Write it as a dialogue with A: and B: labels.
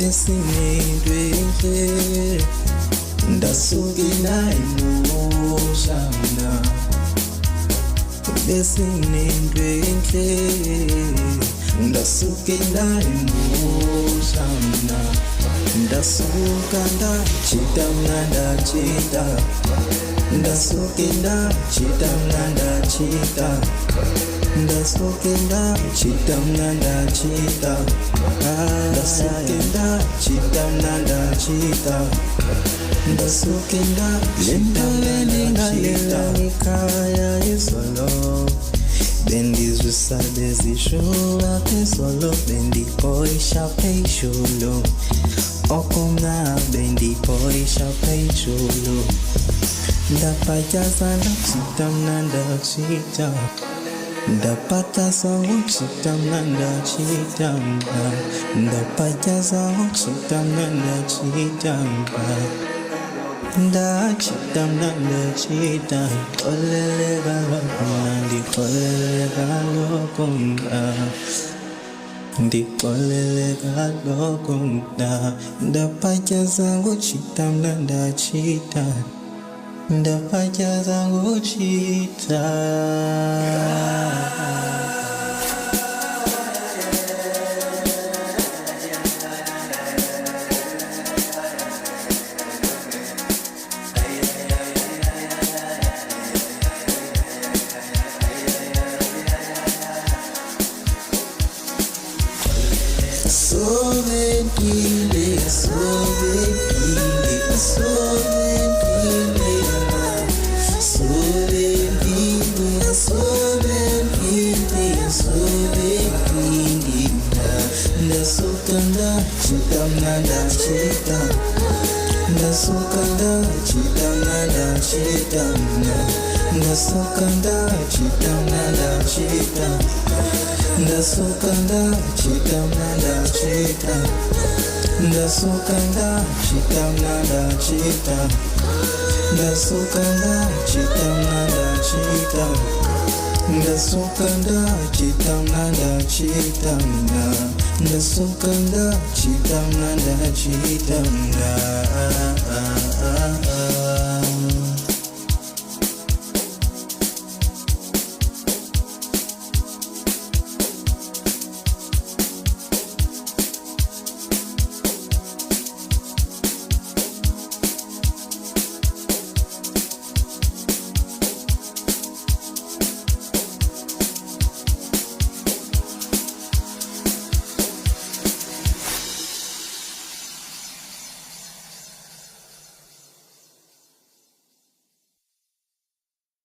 A: besinendwele ndasuke emoshana besinendwele ndasuke emoshana ndasuka ndachita ndachita ndasuke ndachita ndachita ndasuke ndachita ndachita ndasuke ndachita ndachita ndasuke ndachita ndachita ekhaya izolo bendizwisa bezishuwa phezolo bendipoyisha phezulu okona bendipoyisha phezulu ndapatyaza ndachita ndachita ndapatyaza uchita ndachita ndapatyaza uchita ndachita ndachita ndachita koleleka ndikoleleka lokonga ndikoleleka lokonga ndapatyaza uchita ndachita ndapatyaza uchita Sovenkile, sovenkile, sovenkile, sovenkile, sovenkile, sovenkile. Ndasuka ndachita ndachita, ndasuka ndachita ndachita, ndasuka ndachita ndachita. Ndasuka ndachita ndachita ndasuka ndachita ndachita ndasuka ndachita ndachita ndasuka ndachita ndachita ndasuka ndachita ndachita